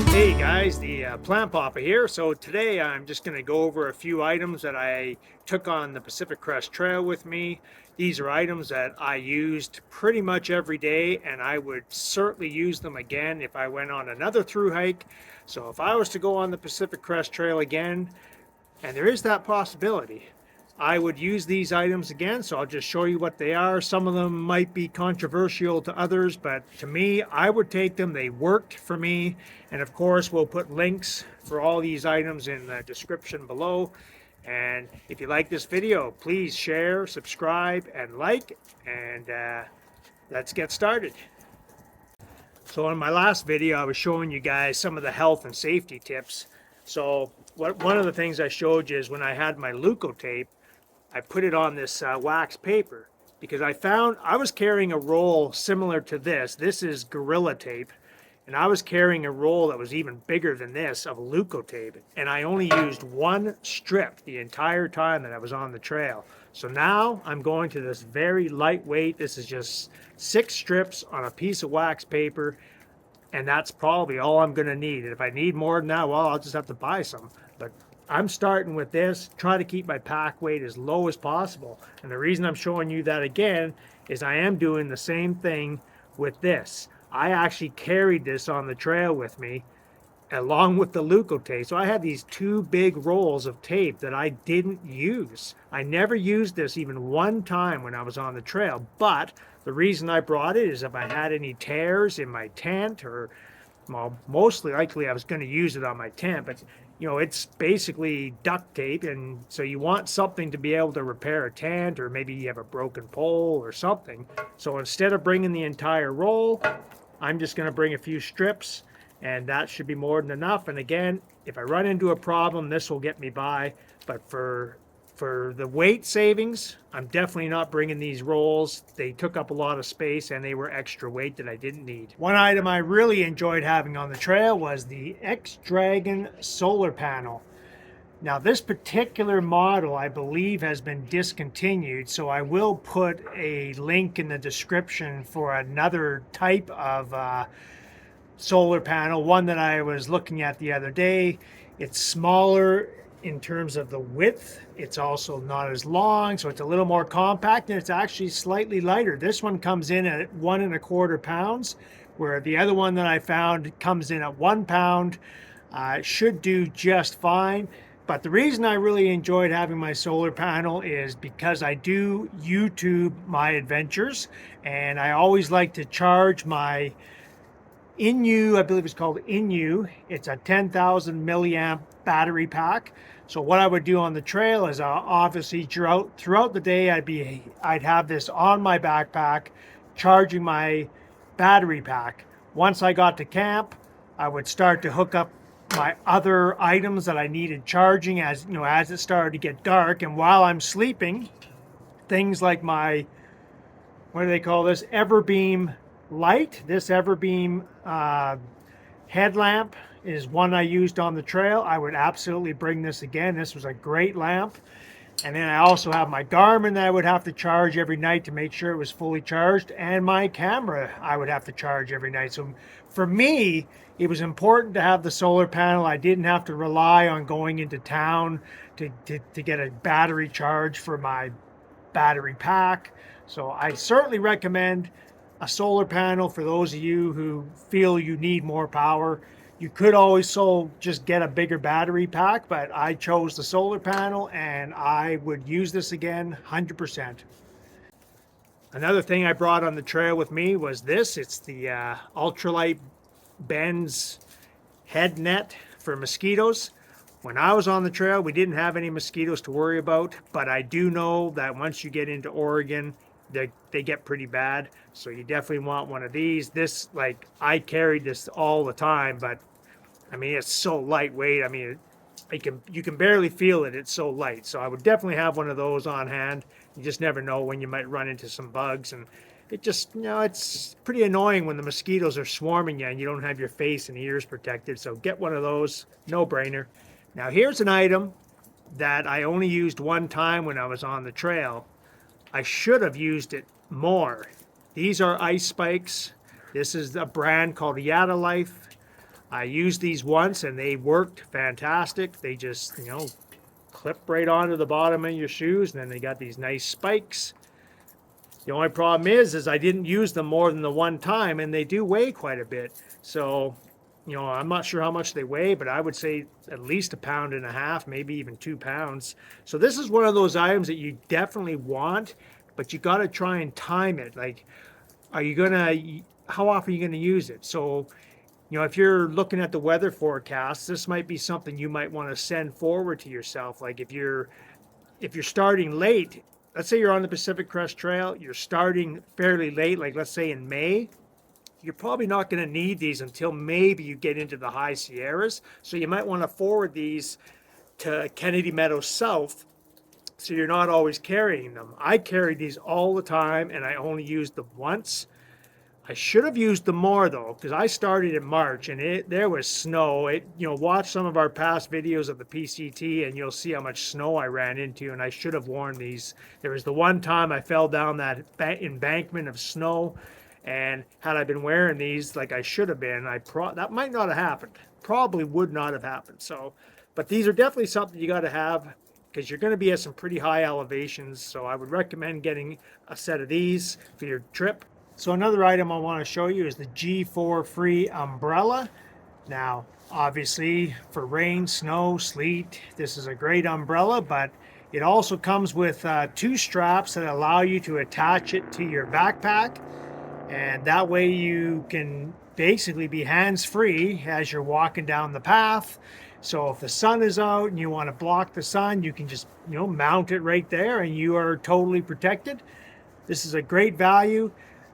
Hey guys, the Plant Papa here. So today I'm just going to go over a few items that I took on the Pacific Crest Trail with me. These are items that I used pretty much every day, and I would certainly use them again if I went on another through hike. So if I was to go on the Pacific Crest Trail again, and there is that possibility, I would use these items again, so I'll just show you what they are. Some of them might be controversial to others, but to me, I would take them. They worked for me. And of course, we'll put links for all these items in the description below. And if you like this video, please share, subscribe, and like. And let's get started. So in my last video, I was showing you guys some of the health and safety tips. So one of the things I showed you is when I had my leukotape, I put it on this wax paper because I found I was carrying a roll similar to this. This is Gorilla Tape, and I was carrying a roll that was even bigger than this of leukotape, and I only used one strip the entire time that I was on the trail. So now I'm going to this very lightweight, this is just 6 strips on a piece of wax paper, and that's probably all I'm going to need. And if I need more than that, well, I'll just have to buy some. But I'm starting with this, try to keep my pack weight as low as possible. And the reason I'm showing you that again is I am doing the same thing with this. I actually carried this on the trail with me along with the leukotape. So I had these 2 big rolls of tape that I didn't use. I never used this even one time when I was on the trail, but the reason I brought it is if I had any tears in my tent, or well, mostly likely I was going to use it on my tent, but you know, it's basically duct tape, and so you want something to be able to repair a tent, or maybe you have a broken pole or something. So instead of bringing the entire roll, I'm just going to bring a few strips, and that should be more than enough. And again, if I run into a problem, this will get me by. But for the weight savings, I'm definitely not bringing these rolls. They took up a lot of space and they were extra weight that I didn't need. One item I really enjoyed having on the trail was the X-Dragon solar panel. Now this particular model I believe has been discontinued, so I will put a link in the description for another type of solar panel, one that I was looking at the other day. It's smaller in terms of the width. It's also not as long, so it's a little more compact, and it's actually slightly lighter. This one comes in at 1¼ pounds, where the other one that I found comes in at 1 pound. Should do just fine. But the reason I really enjoyed having my solar panel is because I do YouTube my adventures, and I always like to charge my INU, I believe it's called INU. It's a 10,000 milliamp battery pack. So what I would do on the trail is obviously throughout the day I'd have this on my backpack charging my battery pack. Once I got to camp, I would start to hook up my other items that I needed charging as you know, as it started to get dark. And while I'm sleeping, things like my, what do they call this, Everbeam light. This Everbeam headlamp is one I used on the trail. I would absolutely bring this again. This was a great lamp. And then I also have my Garmin that I would have to charge every night to make sure it was fully charged, and my camera I would have to charge every night. So for me, it was important to have the solar panel. I didn't have to rely on going into town to get a battery charge for my battery pack. So I certainly recommend a solar panel for those of you who feel you need more power. You could always just get a bigger battery pack, but I chose the solar panel and I would use this again 100%. Another thing I brought on the trail with me was this. It's the ultralight Ben's head net for mosquitoes. When I was on the trail, we didn't have any mosquitoes to worry about, but I do know that once you get into Oregon, they get pretty bad, so you definitely want one of these. This, like, I carried this all the time, but I mean, it's so lightweight. I mean, you can barely feel it. It's so light. So I would definitely have one of those on hand. You just never know when you might run into some bugs, and it just, you know, it's pretty annoying when the mosquitoes are swarming you and you don't have your face and ears protected. So get one of those, no brainer. Now here's an item that I only used one time when I was on the trail. I should have used it more. These are ice spikes. This is a brand called Yada Life. I used these once and they worked fantastic. They just, clip right onto the bottom of your shoes, and then they got these nice spikes. The only problem is I didn't use them more than the one time, and they do weigh quite a bit. So, I'm not sure how much they weigh, but I would say at least 1.5 pounds, maybe even 2 pounds. So this is one of those items that you definitely want, but you got to try and time it. Like, how often are you gonna use it? So, if you're looking at the weather forecast, this might be something you might want to send forward to yourself. Like if you're starting late, let's say you're on the Pacific Crest Trail, you're starting fairly late, like let's say in May, you're probably not going to need these until maybe you get into the high Sierras. So you might want to forward these to Kennedy Meadows South, so you're not always carrying them. I carried these all the time and I only used them once. I should have used them more though, because I started in March and there was snow. Watch some of our past videos of the PCT and you'll see how much snow I ran into, and I should have worn these. There was the one time I fell down that embankment of snow, and had I been wearing these like I should have been, that might not have happened. Probably would not have happened. So, but these are definitely something you got to have, because you're going to be at some pretty high elevations. So I would recommend getting a set of these for your trip. So another item I want to show you is the G4 Free umbrella. Now, obviously for rain, snow, sleet, this is a great umbrella, but it also comes with 2 straps that allow you to attach it to your backpack. And that way you can basically be hands-free as you're walking down the path. So if the sun is out and you want to block the sun, you can just, mount it right there and you are totally protected. This is a great value.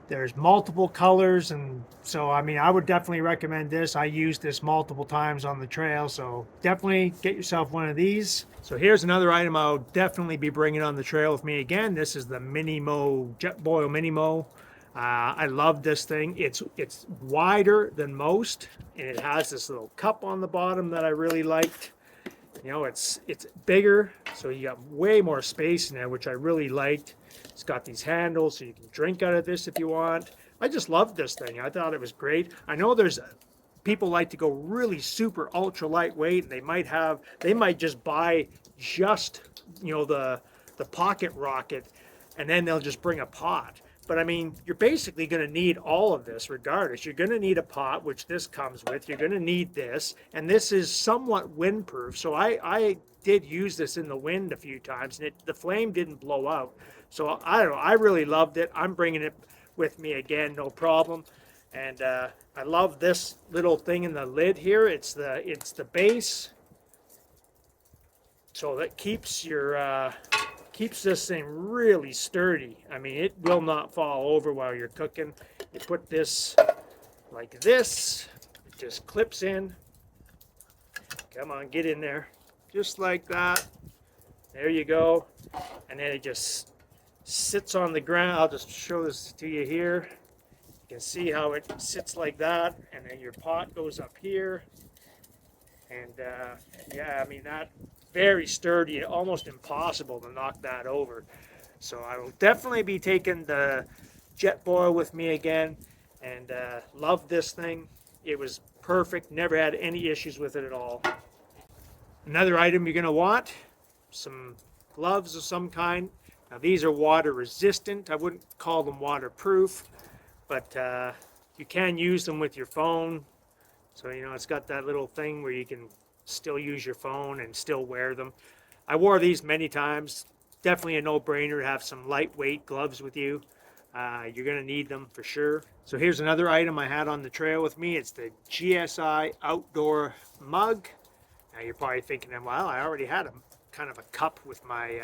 There's multiple colors, and so I would definitely recommend this. I used this multiple times on the trail, so definitely get yourself one of these. So here's another item I'll definitely be bringing on the trail with me again. This is the MINIMO, JETBOIL MINIMO. I love this thing. It's wider than most, and it has this little cup on the bottom that I really liked. It's bigger, so you got way more space in there, which I really liked. It's got these handles, so you can drink out of this if you want. I just loved this thing. I thought it was great. I know there's people like to go really super ultra lightweight, and they might just buy just the pocket rocket, and then they'll just bring a pot. But you're basically going to need all of this regardless. You're going to need a pot, which this comes with. You're going to need this, and this is somewhat windproof. So I did use this in the wind a few times, and the flame didn't blow out. So I don't know. I really loved it. I'm bringing it with me again, no problem. And I love this little thing in the lid here. It's the base, so that keeps this thing really sturdy. It will not fall over while you're cooking. You put this like this, it just clips in. Come on, get in there. Just like that. There you go. And then it just sits on the ground. I'll just show this to you here. You can see how it sits like that, and then your pot goes up here. And yeah, that very sturdy, almost impossible to knock that over. So I will definitely be taking the JETBOIL with me again, and love this thing. It was perfect, never had any issues with it at all. Another item you're going to want, some gloves of some kind. Now these are water resistant. I wouldn't call them waterproof, but you can use them with your phone. So it's got that little thing where you can still use your phone and still wear them. I wore these many times. Definitely a no-brainer to have some lightweight gloves with you. You're going to need them for sure. So here's another item I had on the trail with me. It's the GSI outdoor mug. Now you're probably thinking, well, I already had kind of a cup with my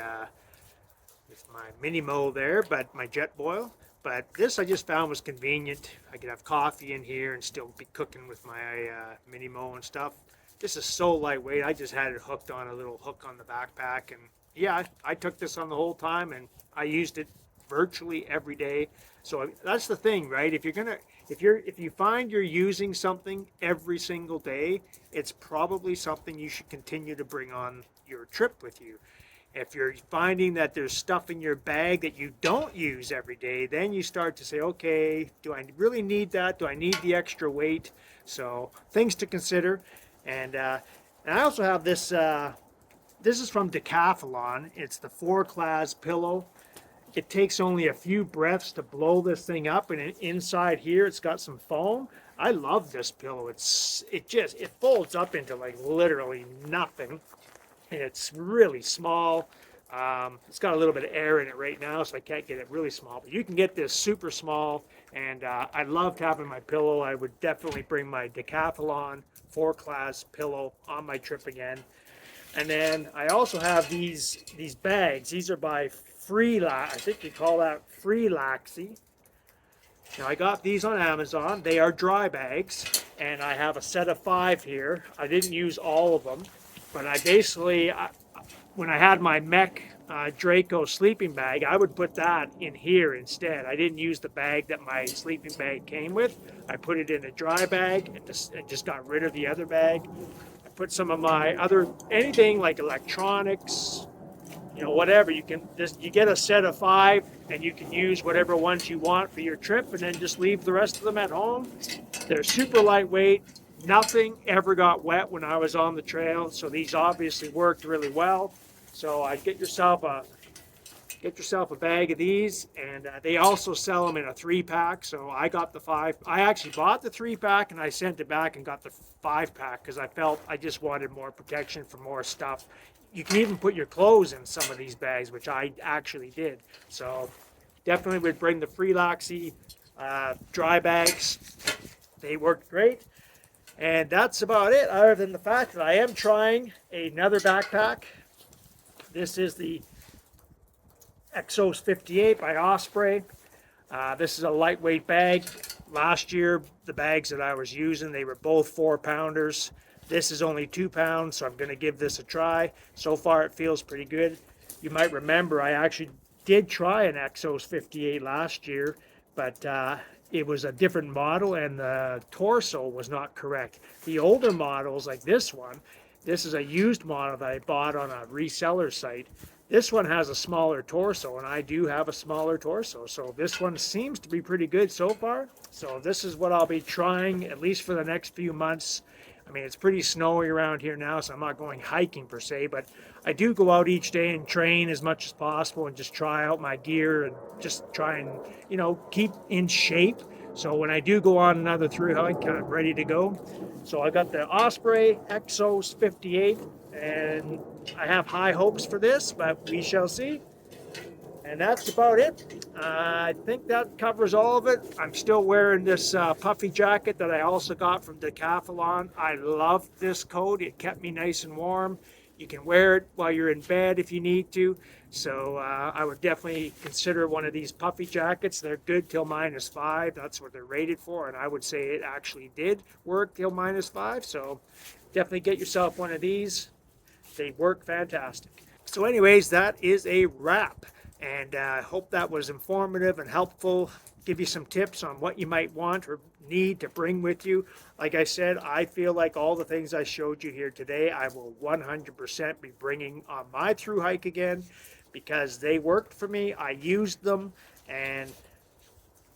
MINIMO there, but my JETBOIL. But this I just found was convenient. I could have coffee in here and still be cooking with my MINIMO and stuff. This is so lightweight. I just had it hooked on a little hook on the backpack, and yeah, I took this on the whole time, and I used it virtually every day. So that's the thing, right? If you find you're using something every single day, it's probably something you should continue to bring on your trip with you. If you're finding that there's stuff in your bag that you don't use every day, then you start to say, okay, do I really need that? Do I need the extra weight? So things to consider. And I also have this, this is from Decathlon. It's the 4-class pillow. It takes only a few breaths to blow this thing up, and inside here it's got some foam. I love this pillow. It folds up into like literally nothing, and it's really small. It's got a little bit of air in it right now, so I can't get it really small. But you can get this super small, and I loved having my pillow. I would definitely bring my Decathlon 4-class pillow on my trip again. And then I also have these bags. These are by I think you call that Freelaxy. Now I got these on Amazon. They are dry bags, and I have a set of 5 here. I didn't use all of them, but I basically, when I had my Mech Draco sleeping bag, I would put that in here instead. I didn't use the bag that my sleeping bag came with. I put it in a dry bag and just got rid of the other bag. I put some of my anything like electronics, you know, whatever. You get a set of 5, and you can use whatever ones you want for your trip, and then just leave the rest of them at home. They're super lightweight. Nothing ever got wet when I was on the trail, so these obviously worked really well. So I'd get yourself a bag of these, and they also sell them in a 3-pack. So I got the 5. I actually bought the 3-pack, and I sent it back and got the 5-pack because I felt I just wanted more protection for more stuff. You can even put your clothes in some of these bags, which I actually did. So definitely would bring the Freelaxy dry bags. They worked great. And that's about it, other than the fact that I am trying another backpack. This is the Exos 58 by Osprey. This is a lightweight bag. Last year, the bags that I was using, they were both 4-pounders. This is only 2 pounds, so I'm going to give this a try. So far, it feels pretty good. You might remember I actually did try an Exos 58 last year, but it was a different model, and the torso was not correct. The older models, like this one, this is a used model that I bought on a reseller site. This one has a smaller torso, and I do have a smaller torso. So this one seems to be pretty good so far. So this is what I'll be trying, at least for the next few months. I mean, it's pretty snowy around here now, so I'm not going hiking per se, but I do go out each day and train as much as possible and just try out my gear and just try and, you know, keep in shape. So when I do go on another thru hike, I'm ready to go. So I got the Osprey Exos 58, and I have high hopes for this, but we shall see. And that's about it. I think that covers all of it. I'm still wearing this puffy jacket that I also got from Decathlon. I love this coat. It kept me nice and warm. You can wear it while you're in bed if you need to. So I would definitely consider one of these puffy jackets. They're good till -5. That's what they're rated for. And I would say it actually did work till -5. So definitely get yourself one of these. They work fantastic. So anyways, that is a wrap. And I hope that was informative and helpful. Give you some tips on what you might want or need to bring with you. Like I said, I feel like all the things I showed you here today, I will 100% be bringing on my thru hike again because they worked for me. I used them, and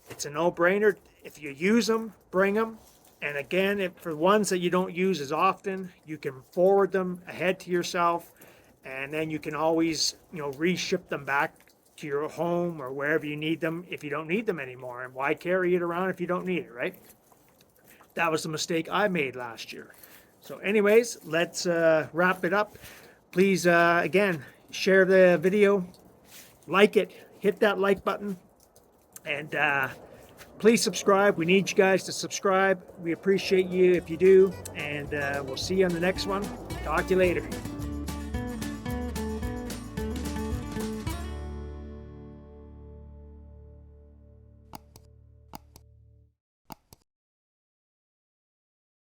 it's a no-brainer. If you use them, bring them. And again, for ones that you don't use as often, you can forward them ahead to yourself, and then you can always, you know, reship them back to your home or wherever you need them if you don't need them anymore. And why carry it around if you don't need it, right? That was the mistake I made last year. So anyways, let's wrap it up. Please, again, share the video, like it, hit that like button, and please subscribe. We need you guys to subscribe. We appreciate you if you do, and we'll see you on the next one. Talk to you later.